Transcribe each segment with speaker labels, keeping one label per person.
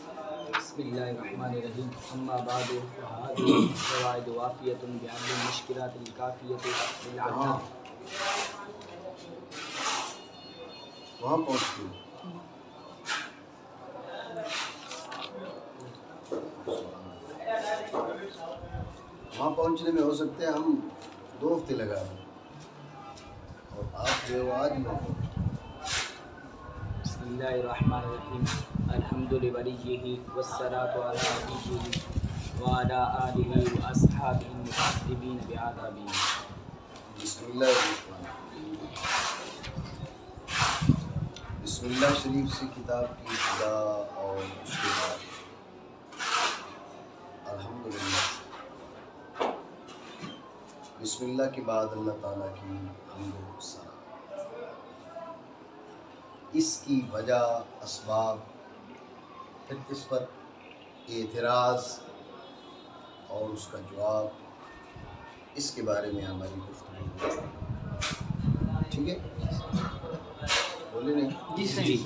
Speaker 1: بسم اللہ الرحمن الرحیم اما بعد فهذه قواعد وافیۃ بعدد المشکلات الکافیۃ للعطاء.
Speaker 2: وہاں پہنچ گئے. وہاں پہنچنے میں ہو سکتے ہیں ہم 2 ہفتے لگا دیں اور آپ جو آج میں
Speaker 1: بسم اللہ الرحمن الرحیم الحمد لولیہ والصلاة علی نبیہ وعلی آلہ واصحابہ المقربین بعذابہ.
Speaker 2: بسم اللہ الرحمن الرحیم. بسم اللہ شریف سے کتاب کی ابتدا اور اس کے بعد الحمدللہ. بسم اللہ کے بعد اللہ تعالیٰ کی حمد و ثنا. اس کی وجہ، اسباب، پھر اس پر اعتراض اور اس کا جواب، اس کے بارے میں ہماری گفتگو ہو چکی ہے. ٹھیک ہے، بولے نہیں
Speaker 1: جی صحیح.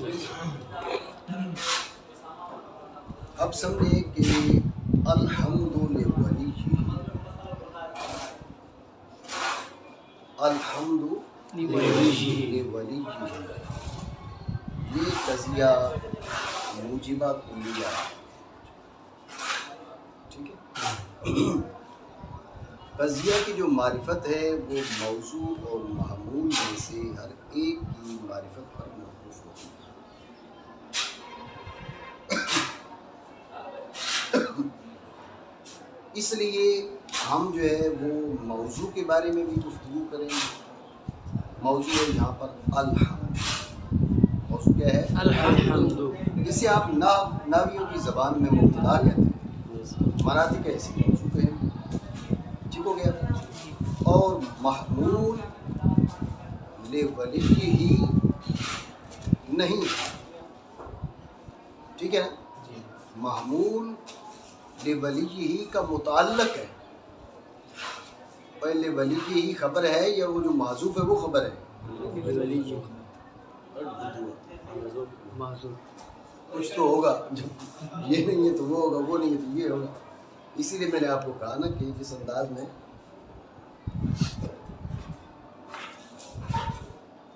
Speaker 2: اب سمجھے کہ الحمد لولیہ، الحمد لولیہ یہ قضیہ موجبہ کلیہ. ٹھیک ہے، قضیہ کی جو معرفت ہے وہ موضوع اور محمول میں سے ہر ایک کی معرفت پر موقوف ہوتی ہے. اس لیے ہم جو ہے وہ موضوع کے بارے میں بھی گفتگو کریں گے. موضوع ہے یہاں پر الحمد. موضوع کیا ہے؟
Speaker 1: الحمد.
Speaker 2: جسے آپ ناویوں کی زبان میں مبتدا کہتے ہیں، مناطق ایسی موضوع کہیں. ٹھیک ہو گیا. اور محمول لولیہ ہی نہیں. ٹھیک ہے نا، محمول لولیہ ہی کا متعلق ہے. پہلے ولیہ ہی خبر ہے یا وہ جو محذوف ہے وہ خبر ہے؟ کچھ تو ہوگا، جب یہ نہیں ہے تو وہ ہوگا، وہ نہیں ہے تو یہ ہوگا. اسی لیے میں نے آپ کو کہا نا کہ جس انداز میں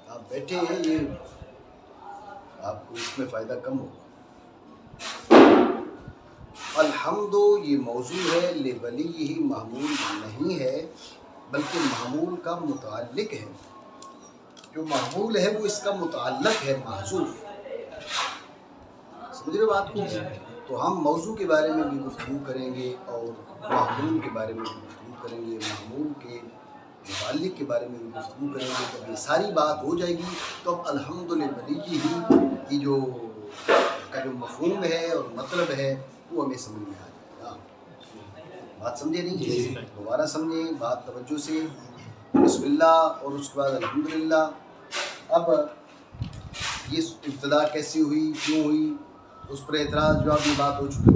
Speaker 2: آپ بیٹھے ہیں یہ آپ کو اس میں فائدہ کم ہوگا. الحمد یہ موضوع ہے، لولیہ ہی محمول نہیں ہے بلکہ محمول کا متعلق ہے. جو محمول ہے وہ اس کا متعلق ہے، محذوف. سمجھ رہے بات کو؟ تو ہم موضوع کے بارے میں بھی گفتگو کریں گے اور محمول کے بارے میں بھی گفتگو کریں گے، محمول کے متعلق کے بارے میں بھی گفتگو کریں گے. جب یہ ساری بات ہو جائے گی تو اب الحمد لولیہ ہی کی جو مفہوم ہے اور مطلب ہے وہ ہمیں سمجھ میں آ جائے گا. بات سمجھے نہیں؟ دوبارہ سمجھیں بات توجہ سے. بسم اللہ اور اس کے بعد الحمدللہ. اب یہ ابتدا کیسی ہوئی، کیوں ہوئی، اس پر اعتراض جو اب یہ بات ہو چکی.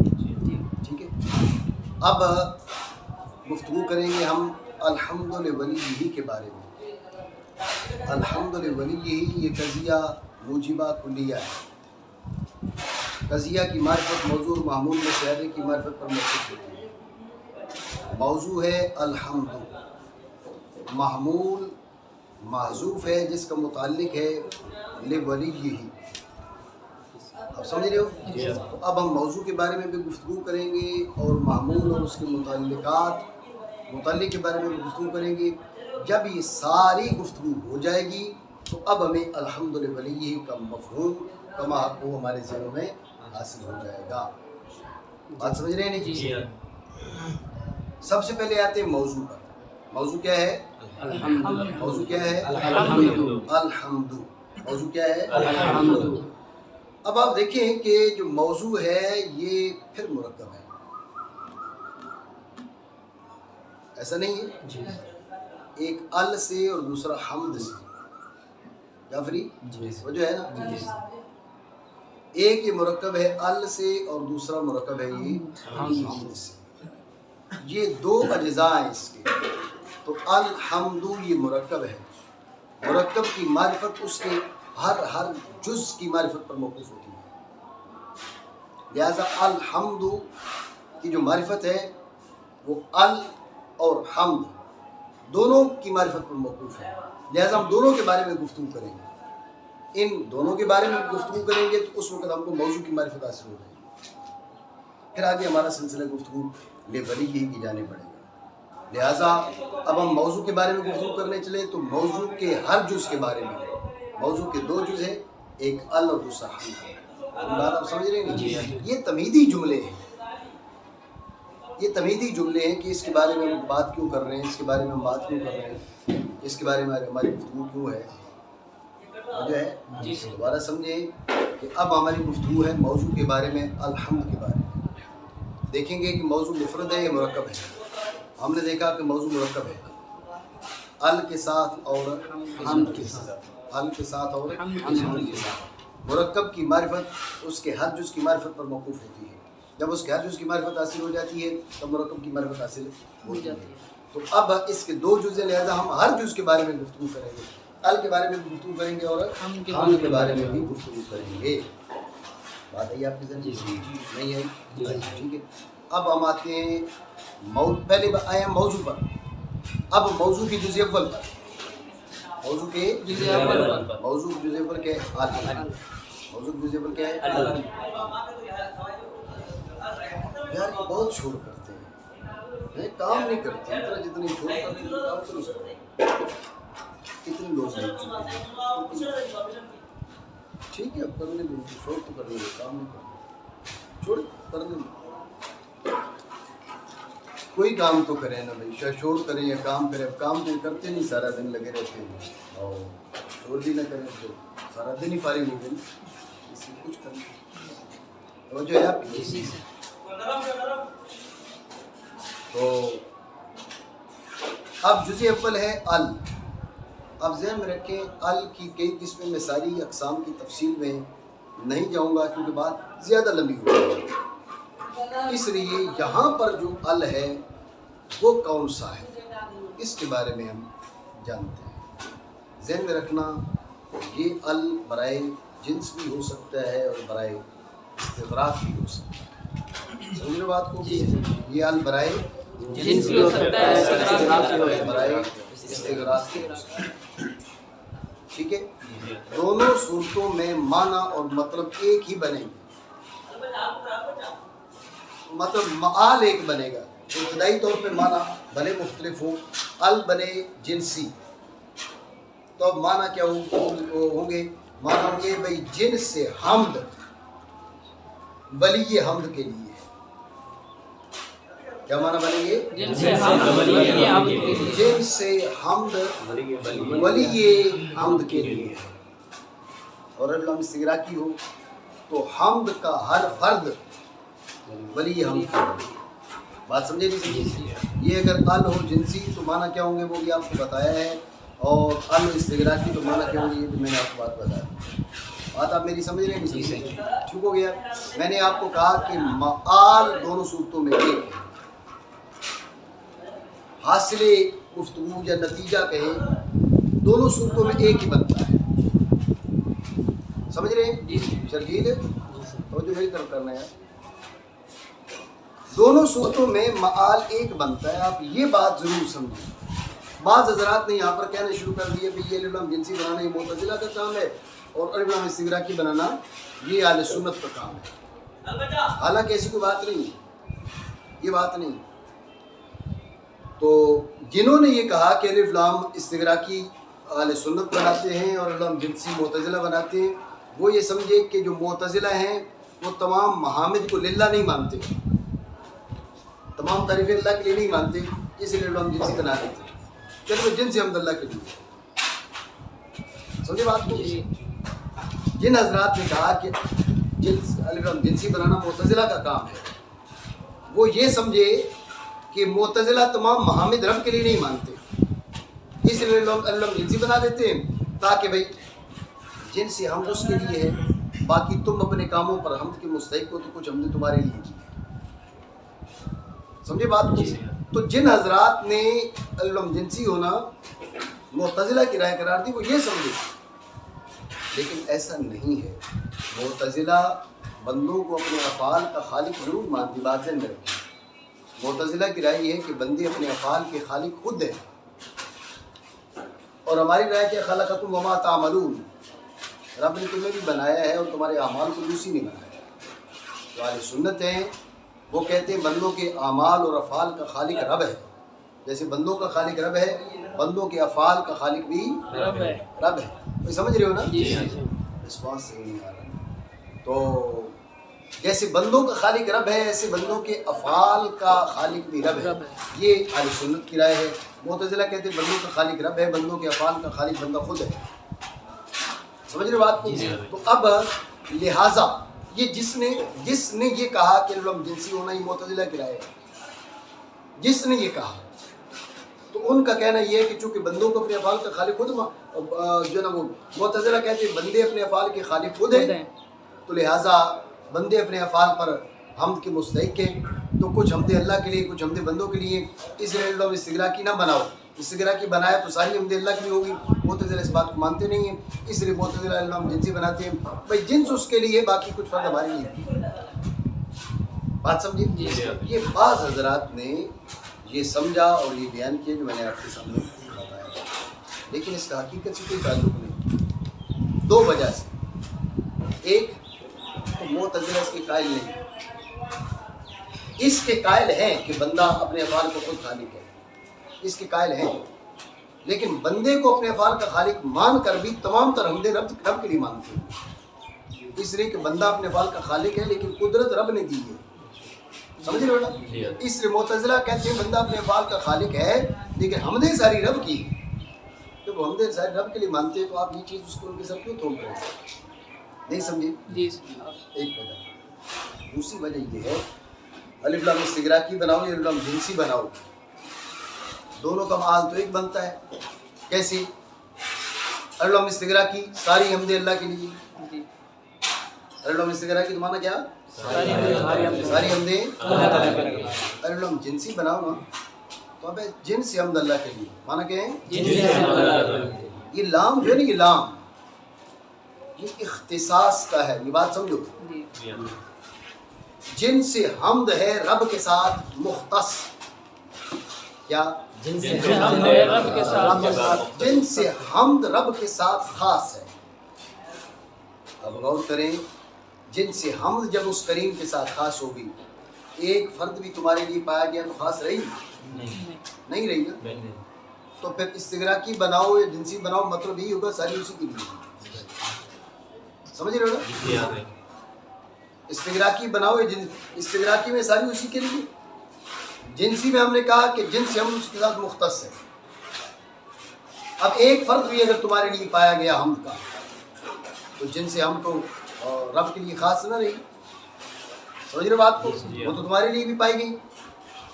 Speaker 2: ٹھیک ہے، اب گفتگو کریں گے ہم الحمد لولیہ کے بارے میں. الحمد لولیہ یہ قضیہ موجبہ کلیہ ہے. قضیہ کی معرفت موضوع اور معمول میں سے ہر ایک کی معرفت پر موقوف ہوتی ہے. موضوع ہے الحمد، محمول محذوف ہے جس کا متعلق ہے لولیہ ہی. آپ سمجھ رہے ہو؟ تو اب ہم موضوع کے بارے میں بھی گفتگو کریں گے اور معمول اور اس کے متعلق کے بارے میں بھی گفتگو کریں گے. جب یہ ساری گفتگو ہو جائے گی تو اب ہمیں الحمد لولیہ کا مفہوم کما حق وہ ہمارے ذہنوں میں حاصل ہو جائے گا. بات سمجھ رہے ہیں نہیں جی؟ سب سے پہلے آتے ہیں موضوع پر. موضوع کیا ہے؟ الحمد. موضوع کیا ہے؟ الحمد. الحمد. موضوع کیا ہے؟ الحمد. اب آپ دیکھیں کہ جو موضوع ہے یہ پھر مرکب ہے، ایسا نہیں ہے؟ ایک ال سے اور دوسرا حمد سے. جعفری وہ جو ہے نا، ایک یہ مرکب ہے ال سے اور دوسرا مرکب ہے یہ حمد سے. یہ 2 اجزاء ہیں اس کے. تو الحمد یہ مرکب ہے. مرکب کی معرفت اس کے ہر جز کی معرفت پر موقوف ہوتی ہے. لہٰذا الحمد کی جو معرفت ہے وہ ال اور حمد دونوں کی معرفت پر موقوف ہے، لہٰذا ہم دونوں کے بارے میں گفتگو کریں گے۔ ان دونوں کے بارے میں گفتگو کریں گے تو اس وقت ہم کو موضوع کی معرفت حاصل ہو جائے گی، پھر آگے ہمارا سلسلہ گفتگو لیبریگی کی جانے پڑے گا۔ لہٰذا اب ہم موضوع کے بارے میں گفتگو کرنے چلیں تو موضوع کے ہر جز کے بارے میں، موضوع کے 2 جز ہیں، ایک ال اور دوسرا حمد۔ بات آپ سمجھ رہے ہیں؟ یہ تمہیدی جملے ہیں، یہ تمہیدی جملے ہیں کہ اس کے بارے میں ہم بات کیوں کر رہے ہیں، اس کے بارے میں ہم بات کیوں کر رہے ہیں، اس کے بارے میں ہماری گفتگو کیوں ہے، جو ہے دوبارہ سمجھیں کہ اب ہماری گفتگو ہے موضوع کے بارے میں، الحمد کے بارے میں۔ دیکھیں گے کہ موضوع مفرد ہے یا مرکب ہے۔ ہم نے دیکھا کہ موضوع مرکب ہے، ال کے ساتھ اور حمد کے ساتھ، ال کے ساتھ اور حمد کے ساتھ۔ مرکب کی معرفت اس کے ہر جز کی معرفت پر موقوف ہوتی ہے، جب اس کے ہر جز کی معرفت حاصل ہو جاتی ہے تب مرکب کی معرفت حاصل ہو جاتی ہے۔ تو اب اس کے 2 جز ہیں، لہذا ہم ہر جز کے بارے میں گفتگو کریں گے، ال کے بارے میں بھی گفتگو کریں گے اور حمد کے بارے میں بھی گفتگو کریں گے۔ بات آئی آپ کے ذہن نہیں ہے؟ ٹھیک ہے، اب ہم آتے ہیں پہلے آئے ہیں موضوع پر، اب موضوع کی جزء اول پر، موضوع کے جزء اول پر، موضوع کی جزء اول کیا ہے؟ موضوع کی جزء اول کیا ہے؟ یار یہ بہت شور کرتے ہیں، کام نہیں کرتے، اتنا جتنی شور کرتے ہیں کام تو نہیں کرتے، کتنے لوگ ہیں، ٹھیک ہے اب کرنے دیں، شور تو کرنے دیں، کام نہیں کرتے، چھوڑ کرنے دیں، کوئی کام تو کریں نا بھائی، شاید شور کریں یا کام کریں، اب کام تو کرتے نہیں، سارا دن لگے رہتے ہیں اور شور بھی نہ کریں تو سارا دن ہی فارغ ہو گئے، اس سے کچھ کریں اور جو ہے آپ تو اب جزء اول ہے ال۔ اب ذہن میں رکھیں ال کی کئی قسمیں، میں ساری اقسام کی تفصیل میں نہیں جاؤں گا کیونکہ بات زیادہ لمبی ہوگی، اس لیے یہاں پر جو ال ہے وہ کون سا ہے اس کے بارے میں ہم جانتے ہیں۔ ذہن میں رکھنا یہ ال برائے جنس بھی ہو سکتا ہے اور برائے استغراق بھی ہو سکتا ہے، سمجھ بات کو؟ یہ ال برائے
Speaker 1: جنس بھی ہو سکتا ہے،
Speaker 2: برائے استغراق بھی ہو سکتا ہے، ٹھیک ہے؟ دونوں صورتوں میں معنی اور مطلب ایک ہی بنے گے، مطلب معال ایک بنے گا، ابتدائی طور پہ معنی بھلے مختلف ہو، ال بنے جنسی تو اب معنی کیا ہوں گے؟ معنی ہوں گے بھائی جنس سے حمد، ولی حمد کے لیے کیا معنی بنیں گے؟ جن سے حمد ولی حمد کے لیے، اور اگر استغراقی ہو تو حمد کا ہر فرد ولی حمد کے لیے۔ بات سمجھے نہیں سمجھے؟ یہ اگر ال ہو جنسی تو معنی کیا ہوں گے وہ بھی آپ کو بتایا ہے، اور ال استغراقی تو معنی کیا ہوں گے یہ بھی میں نے آپ کو بات بتایا۔ بات آپ میری سمجھ رہے ہیں؟ ٹھیک ہو گیا؟ میں نے آپ کو کہا کہ معال دونوں صورتوں میں ایک ہے، حاصل گفتگو یا نتیجہ کہیں دونوں صورتوں میں ایک ہی بنتا ہے، سمجھ رہے ہیں؟ شرجیل توجہ میری طرف کرنا ہے، دونوں صورتوں میں معال ایک بنتا ہے، آپ یہ بات ضرور سمجھیں۔ بعض حضرات نے یہاں پر کہنا شروع کر دیے کہ یہ الف جنسی بنانا یہ معتزلہ کا کام ہے اور الف استغراقی بنانا یہ اہل سنت کا کام ہے، حالانکہ ایسی کوئی بات نہیں ہے، یہ بات نہیں۔ تو جنہوں نے یہ کہا کہ الف لام استغراقی اہل سنت بناتے ہیں اور الف جنسی معتزلہ بناتے ہیں، وہ یہ سمجھے کہ جو معتزلہ ہیں وہ تمام محامد کو للہ نہیں مانتے، تمام تعریفیں اللہ کے لیے نہیں مانتے، اس لیے الف جنسی بنا دیتے ہیں، چلو جنس حمد اللہ کے لیے، سمجھے بات کو؟ جن حضرات نے کہا کہ الف جنسی بنانا معتزلہ کا کام ہے، وہ یہ سمجھے کہ معتزلہ تمام محامد رب کے لیے نہیں مانتے، اس لیے لوگ الف جنسی بنا دیتے ہیں تاکہ بھائی جنس حمد اس کے لیے ہے، باقی تم اپنے کاموں پر حمد کے مستحق ہو تو کچھ حمد تمہارے لیے کی، سمجھے بات کو؟ تو جن حضرات نے الف جنسی ہونا معتزلہ کی رائے قرار دی وہ یہ سمجھے، لیکن ایسا نہیں ہے۔ معتزلہ بندوں کو اپنے افعال کا خالق ضرور مانتی، بات ذہن میں رکھیں۔ معتزلہ کی رائے یہ ہے کہ بندے اپنے افعال کے خالق خود ہیں، اور ہماری رائے کہ خلقکم وما تعملون، رب نے تمہیں بھی بنایا ہے اور تمہارے اعمال کو دوسری نہیں بنایا۔ جو اہل سنت ہیں وہ کہتے ہیں بندوں کے اعمال اور افعال کا خالق رب ہے، جیسے بندوں کا خالق رب ہے، بندوں کے افعال کا خالق بھی رب ہے۔ کوئی سمجھ رہے ہو نا؟ رسپانس صحیح نہیں آ رہا۔ تو جیسے بندوں کا خالق رب ہے ایسے بندوں کے افعال کا خالق بھی رب ہے، یہ اہل سنت کی رائے ہے۔ معتزلہ کہتے ہیں بندوں کا خالق رب ہے، بندوں کے افعال کا خالق بندہ خود ہے۔ سمجھ رہے بات کو؟ تو اب لہٰذا یہ جس نے یہ کہا کہ علم جنسی ہونا، یہ معتزلہ کی رائے ہے، جس نے یہ کہا تو ان کا کہنا یہ ہے کہ چونکہ بندوں کو اپنے افعال کا خالق خود جو نا وہ معتزلہ کہتے ہیں بندے اپنے افعال کے خالق خود ہیں، تو لہٰذا بندے اپنے افعال پر حمد کے مستحق ہیں، تو کچھ حمد اللہ کے لیے کچھ حمد بندوں کے لیے، اس لیے لوگ استغراقی نہ بناؤ، استغراقی بنایا تو ساری حمد اللہ کی ہوگی۔ معتزلہ اس بات کو مانتے نہیں ہیں، اس لیے معتزلہ علم جنسی بناتے ہیں، بھائی جنس اس کے لیے، باقی کچھ فرد ہمارے لیے۔ بات سمجھے؟ یہ بعض حضرات نے یہ سمجھا اور یہ بیان کیا جو میں نے آپ کے سامنے بتایا، لیکن اس کا حقیقت سے کوئی تعلق نہیں، دو وجہ سے۔ ایک تو معتزلہ اس کے قائل نہیں، اس کے قائل ہیں کہ بندہ اپنے افعال کو خود خالق ہے، اس کے قائل ہیں، لیکن بندے کو اپنے افعال کا خالق مان کر بھی تمام تر حمد رب کے لیے مانتے ہیں، اس لیے کہ بندہ اپنے افعال کا خالق ہے لیکن قدرت رب نے دی ہے۔ سمجھ رہے ہو نا؟ اس لیے معتزلہ کہتے ہیں بندہ اپنے افعال کا خالق ہے لیکن حمدیں ساری رب کی۔ جب وہ حمدیں ساری رب کے لیے مانتے ہیں تو آپ یہ چیز اس کو ان کے ساتھ کیوں تھوپ رہے ہیں؟ نہیں سمجھے؟ ایک وجہ۔ دوسری وجہ یہ ہے الف لام استغراقی بناؤ یا الف لام جنسی بناؤ، دونوں کا معال تو ایک بنتا ہے۔ کیسے؟ الف لام استغراقی ساری حمد اللہ کے لیے، الف لام استغراقی تو مانا کیا؟ ساری حمدیں۔ الف لام جنسی بناؤ نا تو اب جنس حمد اللہ کے لیے، مانا کیا ہے؟ یہ لام جو ہے نا، یہ لام یہ اختصاص کا ہے، یہ بات سمجھو۔ جن سے حمد ہے رب کے ساتھ مختص، کیا؟ جن سے حمد رب کے ساتھ خاص ہے۔ اب غور کریں، جن سے حمد جب اس کریم کے ساتھ خاص ہوگی، ایک فرد بھی تمہارے لیے پایا گیا تو خاص رہی نہیں رہی نا؟ تو پھر استغراقی بناؤ یا جنسی بناؤ مطلب یہی ہوگا ساری اسی کے لیے۔ سمجھ رہے ہو نا؟ استغراقی بناؤ یا استغراقی میں ساری اسی کے لیے، جنسی میں ہم نے کہا کہ جنس ہم اس کے ساتھ مختص ہے۔ اب ایک فرد بھی اگر تمہارے لیے پایا گیا حمد کا تو جنس ہم تو رب کے لیے خاص نہ رہی۔ سمجھ رہے بات کو؟ وہ تو تمہارے لیے بھی پائی گئی،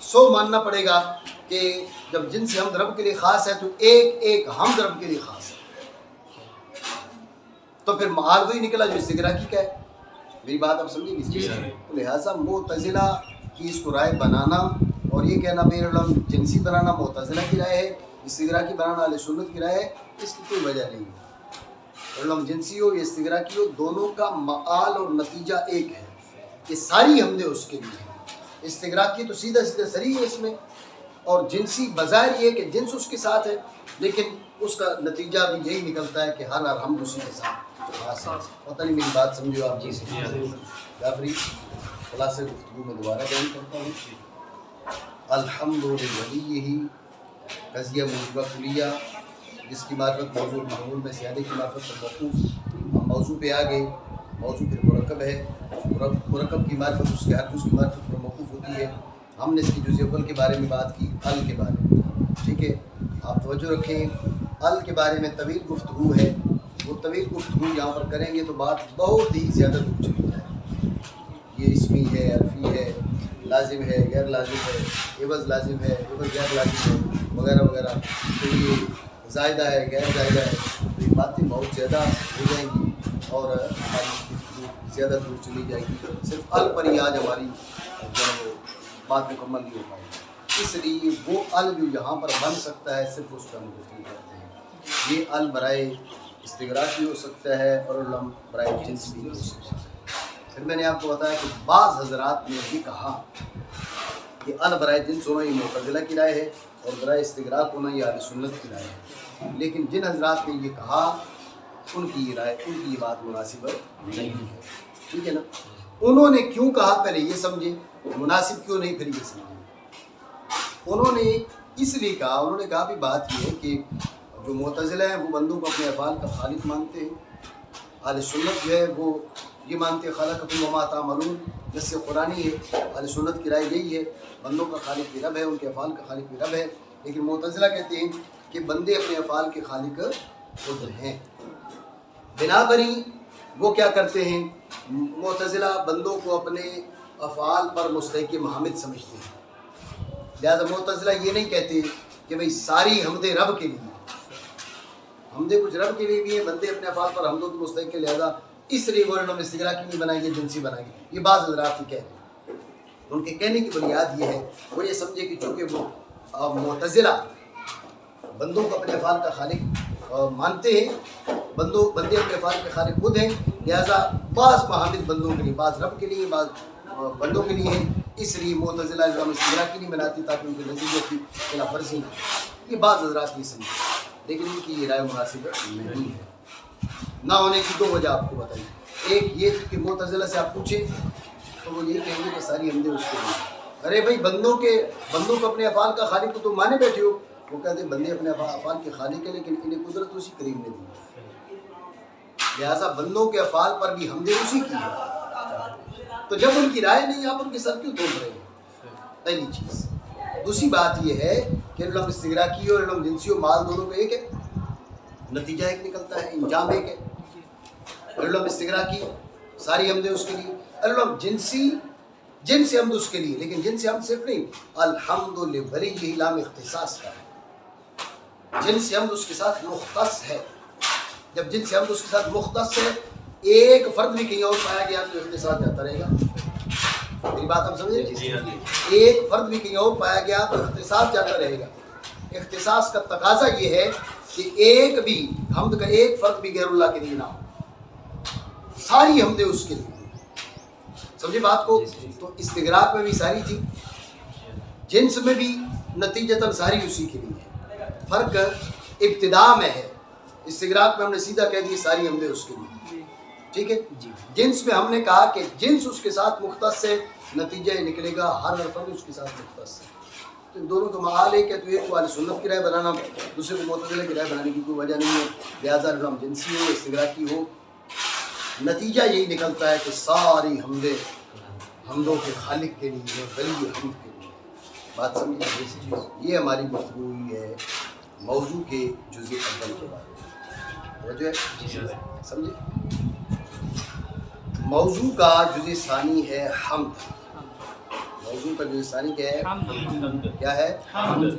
Speaker 2: سو ماننا پڑے گا کہ جب جنس حمد رب کے لیے خاص ہے تو ایک حمد رب کے لیے خاص ہے، تو پھر معال وہی نکلا جو استغراقی کا ہے۔ میری بات آپ سمجھیں گے؟ لہٰذا معتزلہ کی اس کو رائے بنانا اور یہ کہنا بے علم جنسی بنانا معتزلہ کی رائے ہے، استغراقی بنانا اہل سنت کی رائے ہے، اس کی کوئی وجہ نہیں ہے۔ علم جنسی ہو یا استغراقی ہو، دونوں کا معال اور نتیجہ ایک ہے کہ ساری حمدیں اس کے لیے ہیں۔ استغراقی تو سیدھا صریح ہے اس میں، اور جنسی بظاہر یہ کہ جنس اس کے ساتھ ہے، لیکن اس کا نتیجہ بھی یہی نکلتا ہے کہ ہر حمد اسی کے ساتھ خاص ہے۔ پتہ نہیں میری بات سمجھو آپ جی؟ جعفری خلاصہ گفتگو میں دوبارہ بیان کرتا ہوں۔ الحمد للہ قضیہ موجبہ کلیہ، جس کی معرفت موضوع معمول میں سیادے کی معرفت پر موقوف، ہم موضوع پہ آگے، موضوع پھر مرکب ہے، مرکب کی معرفت اس کے ہر جز کی معرفت پر موقوف ہوتی ہے۔ ہم نے اس کی جزء اول کے بارے میں بات کی، ال کے بارے میں، ٹھیک ہے؟ آپ توجہ رکھیں، ال کے بارے میں طویل گفتگو ہے، وہ طویل گفتگو یہاں پر کریں گے تو بات بہت ہی زیادہ دور چلی جائے گی۔ یہ اسمی ہے، عرفی ہے، لازم ہے، غیر لازم ہے، عوض لازم ہے، عوض غیر لازم ہے، وغیرہ وغیرہ، تو یہ زائدہ ہے، غیر زائدہ ہے، تو یہ باتیں بہت زیادہ ہو جائیں گی اور ہماری گفتگو زیادہ دور چلی جائے گی۔ صرف ال پر ہی آج ہماری جو ہے وہ بات مکمل نہیں ہو پائے گی، اس لیے وہ ال جو یہاں پر بن سکتا ہے صرف اس پر ہم گفتگو کرتے ہیں۔ یہ ال برائے استغراقی ہو سکتا ہے اور علم برائے جنس بھی ہو سکتا ہے۔ پھر میں نے آپ کو بتایا کہ بعض حضرات نے یہ کہا کہ برائے جنس ہونا یہ معتزلہ کی رائے ہے اور برائے استغراق ہونا یہ اہل سنت کی رائے ہے، لیکن جن حضرات نے یہ کہا ان کی یہ بات مناسب نہیں ہے، ٹھیک ہے نا۔ انہوں نے کیوں کہا پہلے یہ سمجھے، مناسب کیوں نہیں پھر یہ سمجھے۔ انہوں نے اس لیے کہا، انہوں نے کہا بھی بات یہ ہے کہ جو معتزلہ ہیں وہ بندوں کو اپنے افعال کا خالق مانتے ہیں، اہل سنت جو ہے وہ یہ مانتے ہیں خلقکم وما تعملون، جس سے قرآنی ہے، اہل سنت کی رائے یہی ہے بندوں کا خالق بھی رب ہے، ان کے افعال کا خالق بھی رب ہے، لیکن معتزلہ کہتے ہیں کہ بندے اپنے افعال کے خالق خود ہیں۔ بنا بری وہ کیا کرتے ہیں، معتزلہ بندوں کو اپنے افعال پر مستحق محمد سمجھتے ہیں، لہذا معتزلہ یہ نہیں کہتے کہ بھئی ساری حمدیں رب کے لیے، حمدیں کچھ رب کے لیے بھی ہیں، بندے اپنے افعال پر حمدوں کی مستحق کے، لہذا اس لیے وہ انہوں استغراقی نہیں بنائیں گے، جنسی بنائیں گے۔ یہ بعض حضرات ہی کہہ رہے ہیں، ان کے کہنے کی بنیاد یہ ہے، وہ یہ سمجھے کہ چونکہ وہ معتزلہ بندوں کو اپنے افعال کا خالق مانتے ہیں، بندے اپنے افعال کے خالق خود ہیں، لہذا بعض محامد بندوں کے لیے، بعض رب کے لیے، بعض بندوں کے لیے ہیں، اس لیے معتزلہ نظام استغراقی نہیں بناتی تاکہ ان کے نتیجے کی خلاف ورزی نہ۔ یہ بعض حضرات نہیں سمجھتے، لیکن ان کی یہ رائے مناسب نہیں ہے۔ نہ ہونے کی دو وجہ آپ کو بتائیے، ایک یہ کہ معتزلہ سے آپ پوچھیں تو وہ یہ کہیں گے کہ ساری حمدیں اس کے لیے۔ ارے بھائی بندوں کو اپنے افعال کا خالق کو تم مانے بیٹھے ہو، وہ کہتے ہیں بندے اپنے افعال کے خالق ہیں لیکن انہیں قدرت اسی کریم نے دی، لہٰذا بندوں کے افعال پر بھی حمدیں اسی کی ہے۔ تو جب ان کی رائے نہیں، آپ ان کے سر کیوں توڑ رہے ہیں؟ پہلی چیز۔ دوسری بات یہ ہے کہ علم استغراقی اور علم جنسی و مال دونوں کا ایک ہے، نتیجہ ایک نکلتا ہے، انجام ایک ہے۔ علم استغراقی ساری حمدیں اس کے لیے، علم جنسی جنس حمد اس کے لیے، لیکن جنس حمد صرف نہیں، الحمد لولی یہ لام اختصاص کا ہے، جنس حمد اس کے ساتھ مختص ہے۔ جب جنس حمد اس کے ساتھ مختص ہے، ایک فرد بھی کہیں اور پایا گیا تو اختصاص جاتا رہے گا۔ میری بات آپ سمجھے؟ ایک فرد بھی کہیں اور پایا گیا تو اختصاص جاتا رہے گا۔ اختصاص کا تقاضا یہ ہے کہ ایک بھی حمد کا ایک فرد بھی غیر اللہ کے لیے نہ ہو، ساری حمدیں اس کے لیے۔ سمجھے بات کو؟ تو استغراق میں بھی ساری تھی، جنس میں بھی نتیجتاً ساری اسی کے لیے ہے، فرق ابتدا میں ہے۔ استغراق میں ہم نے سیدھا کہہ دیا ساری حمدیں اس کے لیے، ٹھیک ہے۔ جنس میں ہم نے کہا کہ جنس اس کے ساتھ مختص ہے، نتیجہ یہ نکلے گا ہر فرد اس کے ساتھ مختص ہے۔ تو ان دونوں کا محال ہے کہ تو ایک کو اہل سنت کی رائے بنانا، دوسرے کو معتزلہ کی رائے بنانے کی کوئی وجہ نہیں ہے، لہٰذا علم جنسی ہو استغراقی ہو، نتیجہ یہی نکلتا ہے کہ ساری حمدیں حمدوں کے خالق کے لیے، ولی حمد کے لیے۔ بات سمجھے؟ یہ ہماری گفتگو ہوئی ہے موضوع کے جزء اول کے بارے میں، توجہ ہے؟ سمجھے؟ موضوع کا جزء ثانی ہے حمد۔ موضوع کا جزء ثانی کیا ہے؟ کیا ہے؟ حمد۔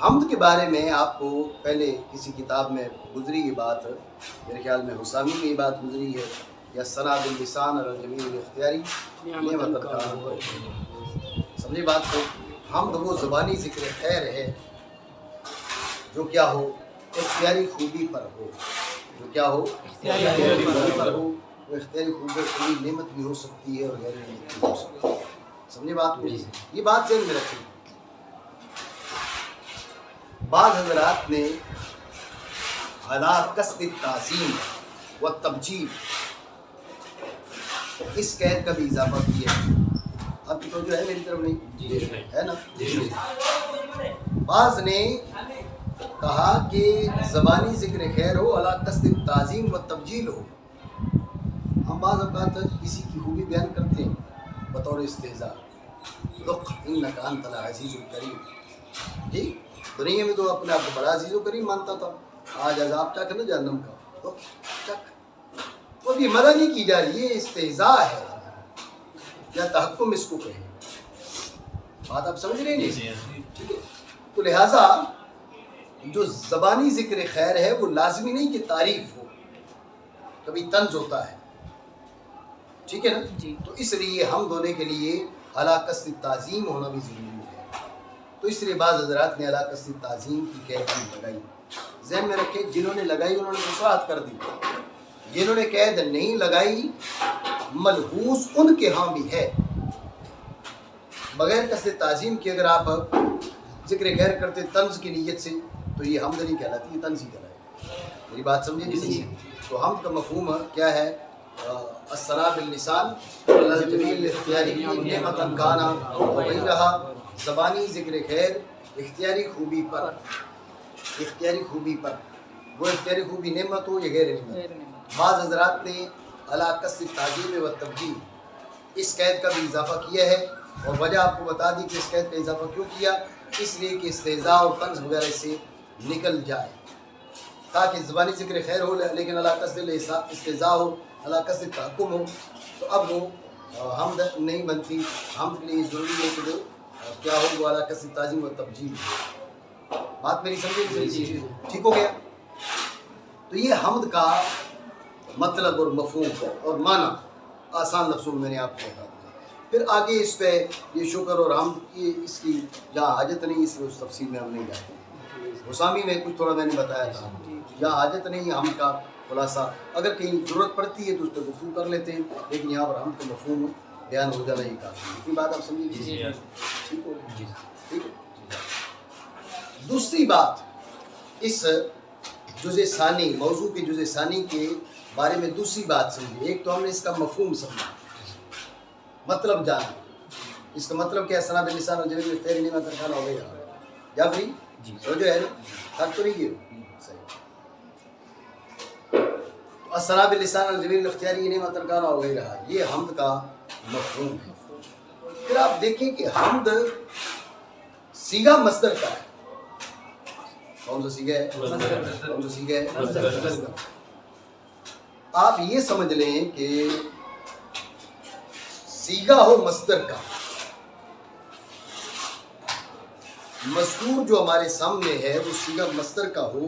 Speaker 2: حمد کے بارے میں آپ کو پہلے کسی کتاب میں گزری یہ بات، میرے خیال میں حسامی میں یہ بات گزری ہے، یا ثنا باللسان علی الجمیع الاختیاری نعمت الکرام۔ سمجھے بات کو؟ حمد وہ زبانی ذکر خیر ہے جو کیا ہو، اختیاری خوبی پر ہو، جو کیا ہو، اختیاری خوبی پر ہو۔ وہ اختیاری خوبی نعمت بھی ہو سکتی ہے اور غیر نعمت بھی ہو سکتی ہے۔ سمجھے بات کو؟ یہ بات ذہن میں رکھیں۔ بعض حضرات نے علی قصد التعظیم و تبجیل اس قید کا بھی اضافہ کیا ہے۔ آپ کی توجہ ہے میری طرف؟ نہیں ہے نا؟ بعض نے کہا کہ زبانی ذکر خیر ہو، علی قصد التعظیم و تبجیل ہو۔ ہم بعض اوقات کسی کی خوبی بیان کرتے ہیں بطور استہزاء، لق انک انت العزیز الکریم۔ جی دنیا میں تو اپنے آپ کو بڑا عزیز و کریم مانتا تھا، آج عذاب چکھ نا جہنم کا، تو چکھ۔ وہ بھی مدد نہیں کی جا رہی، یہ استہزاء ہے یا تحکم اس کو کہیں۔ بات آپ سمجھ رہے ہیں؟ ٹھیک ہے۔ تو لہٰذا جو زبانی ذکر خیر ہے وہ لازمی نہیں کہ تعریف ہو، کبھی طنز ہوتا ہے، ٹھیک ہے نا؟ تو اس لیے حمد ہونے کے لیے علی قصد تعظیم ہونا بھی ضروری ہے۔ تو اس لیے بعض حضرات نے علی قصد تعظیم کی قید لگائی۔ ذہن میں رکھے، جنہوں نے لگائی انہوں نے وضاحت کر دی، جنہوں نے قید نہیں لگائی ملحوظ ان کے ہاں بھی ہے. بغیر قصد تعظیم کے اگر آپ ذکر خیر کرتے طنز کی نیت سے تو یہ حمد نہیں کہلاتی، یہ طنز ہی کہلائے. میری بات سمجھے نہیں؟ تو حمد کا مفہوم کیا ہے؟ الثناء باللسان علی الجمیل الاختیاری نعمتاً کانا، وہی رہا زبانی ذکر خیر اختیاری خوبی پر. اختیاری خوبی پر، وہ اختیاری خوبی نعمت ہو یا غیر نعمت. بعض حضرات نے علی قصد تعظیم و تبجیل اس قید کا بھی اضافہ کیا ہے، اور وجہ آپ کو بتا دی کہ اس قید کا اضافہ کیوں کیا. اس لیے کہ استہزاء اور طنز وغیرہ سے نکل جائے، تاکہ زبانی ذکر خیر ہو لیکن علی قصد استہزاء ہو، علی قصد تحکم ہو، تو اب وہ حمد نہیں بنتی. حمد کے لیے ضروری ہے کہ وہ کیا ہو، وہ علی قصد تعظیم و تبجیل. بات میری سمجھے؟ ٹھیک ہو گیا؟ تو یہ حمد کا مطلب اور مفہوم اور معنی آسان لفظوں میں نے آپ کو بتا دیا. پھر آگے اس پہ یہ شکر اور حمد اس کی جہاں حاجت نہیں، اس لیے اس تفصیل میں ہم نہیں جاتے. غسامی میں کچھ تھوڑا میں نے بتایا تھا، جہاں حاجت نہیں حمد کا خلاصہ اگر کہیں ضرورت پڑتی ہے تو اس پہ گفتگو کر لیتے ہیں، لیکن یہاں پر حمد کا مفہوم بیان ہو جانا ہی کافی ہے. اتنی بات آپ سمجھیے. ٹھیک ہو؟ ٹھیک ہے. دوسری بات، اس جزء ثانی موضوع کے جزء ثانی کے بارے میں دوسری بات سمجھیے. ایک تو ہم نے اس کا مفہوم سمجھا، مطلب جانا. اس کا مطلب کیا ہے؟ ثنا باللسان والجمیل الاختیاری نعمتاً کانا ہو گیا. یا پھر جو ہے نا حق تو نہیں کیے صحیح. الثناء باللسان والجمیل الاختیاری نعمتاً کانا ہو گئی رہا، یہ حمد کا مفہوم ہے. پھر آپ دیکھیں کہ حمد صیغہ مصدر کا ہے. کون سا صیغہ ہے؟ کون سا صیغہ ہے؟ مصدر. آپ یہ سمجھ لیں کہ صیغہ ہو مصدر کا، مذکور جو ہمارے سامنے ہے وہ صیغہ مصدر کا ہو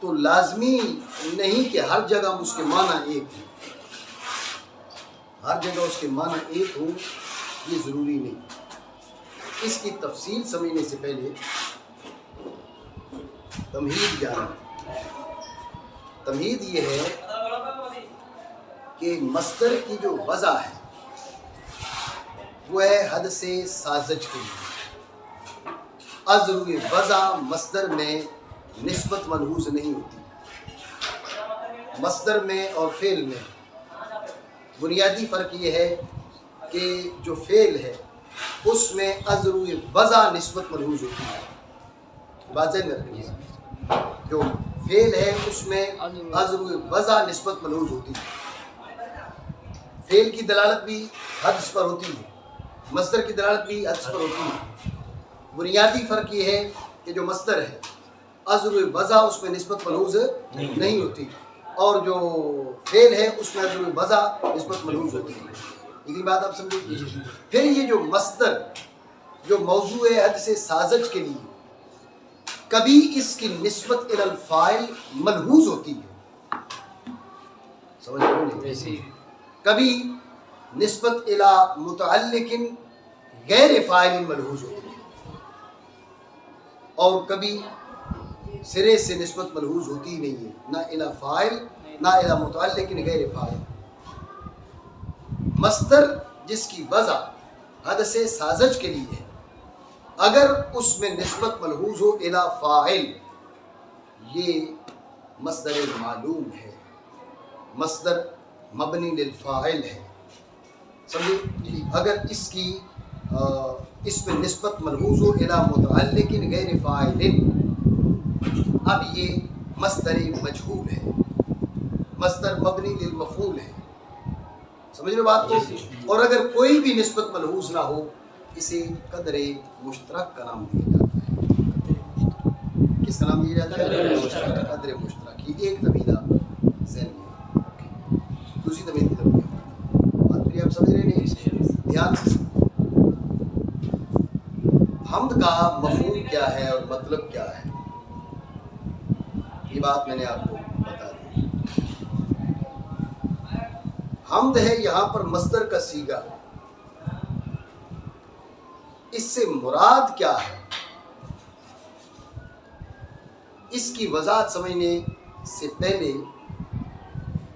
Speaker 2: تو لازمی نہیں کہ ہر جگہ اس کے معنی ایک ہو. ہر جگہ اس کے معنی ایک ہو یہ ضروری نہیں. اس کی تفصیل سمجھنے سے پہلے تمہید جانا. تمہید یہ ہے کہ مصدر کی جو وضع ہے وہ ہے حد سے سازج کے لیے. ازروی وضع مصدر میں نسبت ملحوظ نہیں ہوتی. مصدر میں اور فعل میں بنیادی فرق یہ ہے کہ جو فعل ہے اس میں ازروی وضع نسبت ملحوظ ہوتی ہے. بات ذہن میں رکھیے، جو فعل ہے اس میں ازروی وضع نسبت ملحوظ ہوتی ہے. فعل کی دلالت بھی حدث پر ہوتی ہے، مصدر کی دلالت بھی حدث پر ہوتی ہے. بنیادی فرق یہ ہے کہ جو مصدر ہے ازروی وضع اس میں نسبت ملحوظ نہیں ہوتی، اور جو فعل ہے اس میں ازروی وضع نسبت ملحوظ ہوتی ہے. یہ بات آپ سمجھیں. پھر یہ جو مصدر جو موضوع ہے حد سے سازج کے لیے کبھی اس کی نسبت الی الفاعل ملحوظ ہوتی ہے. سمجھ رہے ہیں؟ کبھی نسبت الی متعلق غیر فاعل ملحوظ ہوتی ہے، اور کبھی سرے سے نسبت ملحوظ ہوتی ہی نہیں ہے، نہ الی فاعل نہ الی متعلق غیر فاعل. مصدر جس کی وضع حد سے سازج کے لیے ہے اگر اس میں نسبت ملحوظ ہو الی فاعل یہ مصدر معلوم ہے، مصدر مبنی للفاعل ہے. سمجھے؟ اگر اس میں نسبت ملحوظ ہو الی متعلق غیر فاعل اب یہ مصدر مجہول ہے، مصدر مبنی للمفعول ہے. سمجھ رہے بات کو؟ اور اگر کوئی بھی نسبت ملحوظ نہ ہو اسے قدر مشترک کا نام دیا جاتا ہے. کس کا نام دیا جاتا ہے؟ قدر مشترک. یہ ایک طویل آپ ذہن میں رکھیں. دوسری طویل کی طرف بات کریے. آپ سمجھ رہے نہیں؟ دھیان سے. حمد کا مفہوم کیا ہے اور مطلب کیا ہے یہ بات میں نے آپ کو بتا دی. حمد ہے یہاں پر مصدر کا صیغہ. اس سے مراد کیا ہے اس کی وضاحت سمجھنے سے پہلے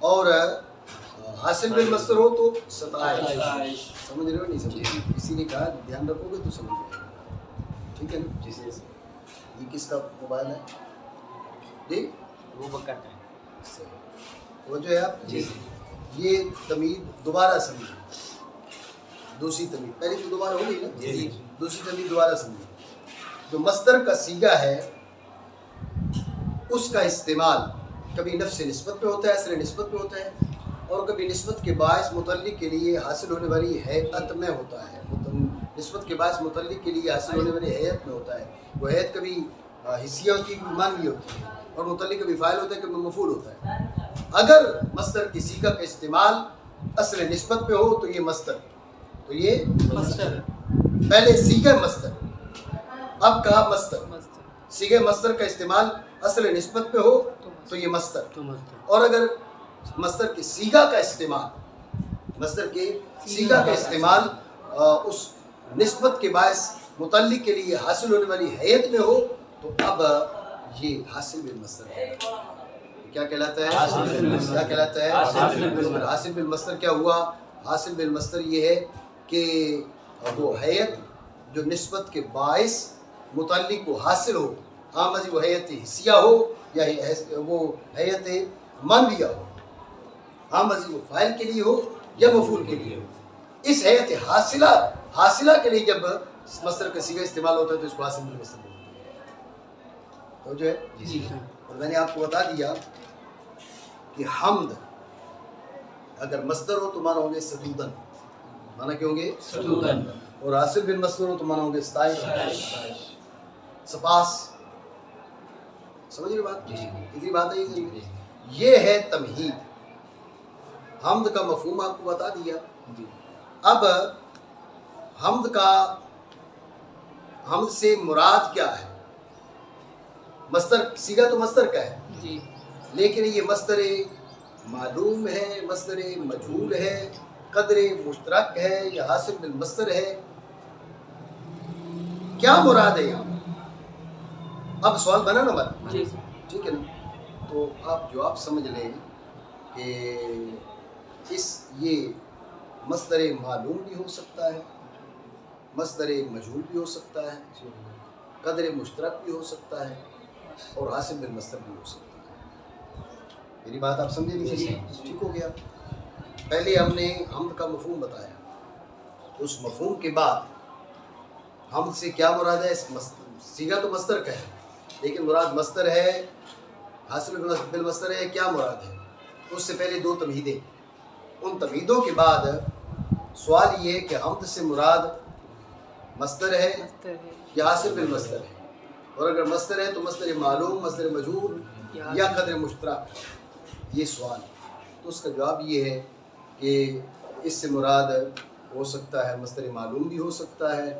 Speaker 2: اور حاصل بالمصدر ہو تو ستائش. سمجھ رہے ہو نہیں سمجھ رہے؟ کسی نے کہا دھیان رکھو گے تو سمجھ جائے گا. ٹھیک ہے نا؟ یہ کس کا موبائل ہے جی؟
Speaker 1: وہ بکر کا ہے.
Speaker 2: وہ جو ہے آپ یہ تمیز دوبارہ سمجھیں. دوسری تمیز پہلی تو دوبارہ ہو گئی نا، دوسری تمیز دوبارہ سمجھیں. جو مصدر کا صیغہ ہے اس کا استعمال کبھی نفس نسبت پہ ہوتا ہے، اصل نسبت پہ ہوتا ہے، اور کبھی نسبت کے باعث متعلق کے لیے حاصل ہونے والی ہیئت میں ہوتا ہے. نسبت کے باعث متعلق کے لیے حاصل ہونے والی ہیئت میں ہوتا ہے. وہ ہیئت کبھی حصیہ ہوتی ہے، کبھی معنوی ہوتی ہے، اور متعلق کبھی فاعل ہوتا ہے، کبھی مفعول ہوتا ہے. اگر مصدر کی صیغہ کا استعمال اصل نسبت پہ ہو تو یہ مصدر، تو یہ مصدر. پہلے صیغہ مصدر، اب کہا مصدر. صیغہ مصدر کا استعمال اصل نسبت پہ ہو تو یہ مصدر. اور اگر مصدر کی صیغہ کا استعمال، مصدر کے صیغہ کا استعمال اس نسبت کے باعث متعلق کے لیے حاصل ہونے والی ہیئت میں ہو تو اب یہ حاصل بالمصدر ہے. کیا کہلاتا ہے؟ کیا کہلاتا ہے؟ حاصل بالمصدر. کیا ہوا؟ حاصل بالمصدر یہ ہے کہ وہ ہیئت جو نسبت کے باعث متعلق کو حاصل ہو، ہاں مزید وہ ہیئت حصیہ ہو یا وہ ہیئت معنویہ ہو، ہاں مزید وہ فاعل کے لیے ہو یا مفعول کے لیے ہو. اس ہیئت حاصلہ کے لیے جب مصدر کا صیغہ استعمال ہوتا ہے تو اس کو حاصل بالمصدر بولتے ہیں. تو جو ہے اور میں نے آپ کو بتا دیا کہ حمد اگر مصدر ہو تو مانا ہوں گے سدودن، مانا کیا ہوں گے؟ سدودن. اور حاصل بالمصدر ہو تو مانا ہوں گے ستائش، سپاس. سمجھ رہے بات؟ کتنی بات ہے یہ ہے تمہید. حمد کا مفہوم آپ کو بتا دیا. اب حمد سے مراد کیا ہے؟ مصدر صیغہ تو مصدر کا ہے، لیکن یہ مصدر معلوم ہے، مصدر مجہول ہے، قدر مشترک ہے یا حاصل بالمصدر ہے؟ کیا مراد ہے یہاں؟ اب سوال بنا نا بات، ٹھیک ہے نا؟ تو آپ جواب سمجھ لیں کہ یہ مصدر معلوم بھی ہو سکتا ہے، مصدر مجہول بھی ہو سکتا ہے، قدر مشترک بھی ہو سکتا ہے، اور حاصل بالمصدر بھی ہو سکتا ہے. میری بات آپ سمجھے نہیں؟ ٹھیک ہو گیا. پہلے ہم نے حمد کا مفہوم بتایا، اس مفہوم کے بعد حمد سے کیا مراد ہے؟ صیغہ تو مصدر کا ہے لیکن مراد مصدر ہے، حاصل بالمصدر ہے، کیا مراد ہے؟ اس سے پہلے دو تمہیدیں. ان تمہیدوں کے بعد سوال یہ کہ حمد سے مراد مصدر ہے یا حاصل بالمصدر ہے، اور اگر مصدر ہے تو مصدر معلوم، مصدر مجہول یا قدر مشترک. یہ سوال، تو اس کا جواب یہ ہے کہ اس سے مراد ہو سکتا ہے مصدر معلوم بھی ہو سکتا ہے،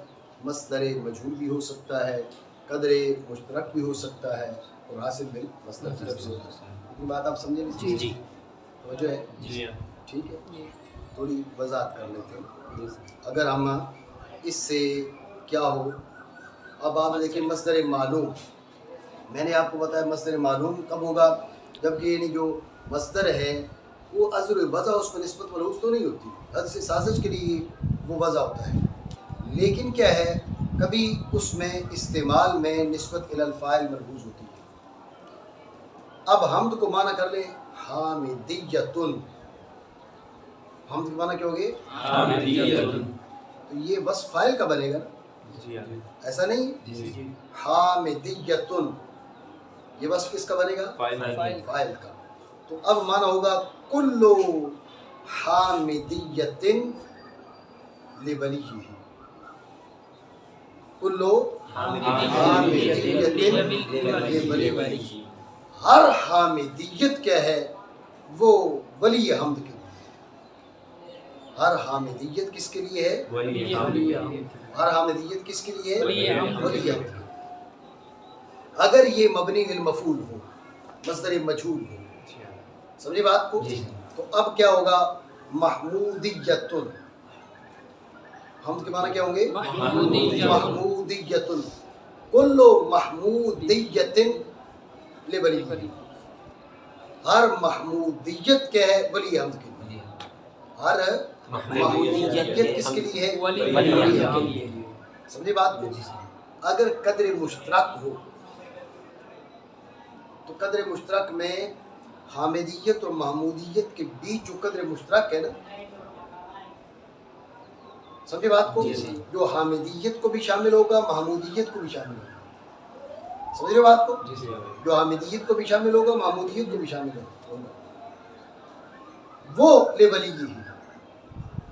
Speaker 2: مصدر مجہول بھی ہو سکتا ہے، قدر مشترک بھی ہو سکتا ہے، اور حاصل بالمصدر بھی ہو سکتا ہے. یہ بات آپ سمجھے نہیں؟ جی توجہ ہے؟ جی ٹھیک ہے. تھوڑی وضاحت کر لیتے ہیں. اگر ہم اس سے کیا ہو، اب آپ دیکھیں مصدر معلوم، میں نے آپ کو بتایا مصدر معلوم کب ہوگا؟ جبکہ یعنی جو مصدر ہے وہ عذر وضع اس میں نسبت ملحوظ تو نہیں ہوتی، حد سے سازش کے لیے وہ وضع ہوتا ہے، لیکن کیا ہے کبھی اس میں استعمال میں نسبت الی الفاعل ملحوظ ہوتی ہے. اب حمد کو معنی کر لیں حامدیتن. حمد کا معنی کیا ہوگے؟ حامدیتن. تو یہ وصف فاعل کا بنے گا نا؟ ایسا نہیں؟ حامدیتن یہ وصف کس کا بنے گا؟ فاعل کا. تو اب معنی ہوگا کلو حامدیتن لولیہ. کلو حامدیتن لولیہ. ہر حامدیت کیا ہے؟ وہ ولی حمد کے لیے. ہر حامدیت کس کے لیے ہے؟ ہر حامدیت کس کے لیے ہے؟ ولی حمد. اگر یہ مبنی للمفعول ہو، مصدر مجہول ہو، سمجھے بات کو؟ تو اب کیا ہوگا؟ محمودیتن. حمد کے معنی کیا ہوں گے؟ محمودیتن. کلو محمودیتن لولی. ہر محمودیت کیا ہے؟ ولی حمد کے لیے. ہر محمودیت کس کے لیے ہے؟ ولی حمد. سمجھے بات کو؟ اگر قدر مشترک ہو تو قدر مشترک میں حامدیت اور محمودیت کے بیچ جو قدر مشترک ہے نا، سمجھے بات کو؟ جو حامدیت کو بھی شامل ہوگا، محمودیت کو بھی شامل ہوگا. سمجھ رہے بات کو؟ جو حامدیت کو بھی شامل ہوگا، محمودیت کو بھی شامل ہوگا، وہ لیولی ہے.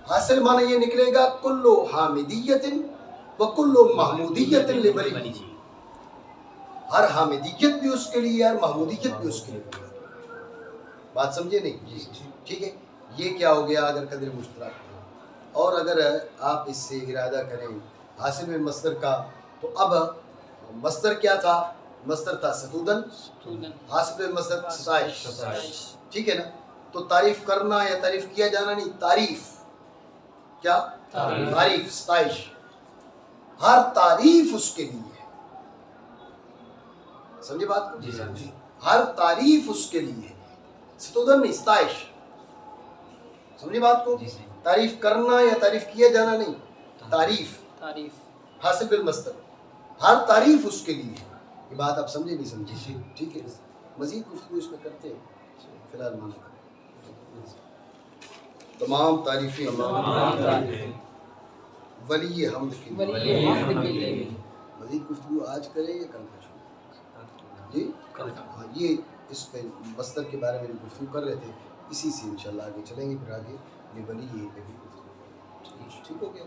Speaker 2: حاصل معنی یہ نکلے گا کلو حامدیت و کلو محمودیت لیولی. ہر حامدیت بھی اس کے لیے، ہر محمودیت بھی اس کے لیے. بات سمجھے نہیں؟ ٹھیک ہے. یہ کیا ہو گیا اگر قدر مشترک ہو. اور اگر آپ اس سے ارادہ کریں حاصل میں مصدر کا، تو اب مصدر کیا تھا؟ مصدر تھا ستودن، حاصل میں مصدر ستائش. ٹھیک ہے نا؟ تو تعریف کرنا یا تعریف کیا جانا نہیں، تعریف. کیا؟ تعریف، ستائش. ہر تعریف اس کے لیے ہے. سمجھے بات کو؟ ہر تعریف اس کے لیے ہے. ستودن نہیں، ستائش. سمجھے بات کو؟ تعریف کرنا یا تعریف کیا جانا نہیں، تعریف حاصل بالمصدر. ہر تعریف اس کے لیے ہے. یہ بات آپ سمجھے نہیں سمجھے؟ ٹھیک ہے. مزید گفتگو اس میں کرتے ہیں، فی الحال مانا کریں. تمام تعریفیں ولی حمد کے لیے. مزید گفتگو آج کریں یا کل کا؟ جی ہاں، یہ اس پہ مصدر کے بارے میں گفتگو کر رہے تھے، اسی سے انشاءاللہ آگے چلیں گے. پھر آگے یہ ولی یہ پہ بھی گفتگو. ٹھیک ہو گیا؟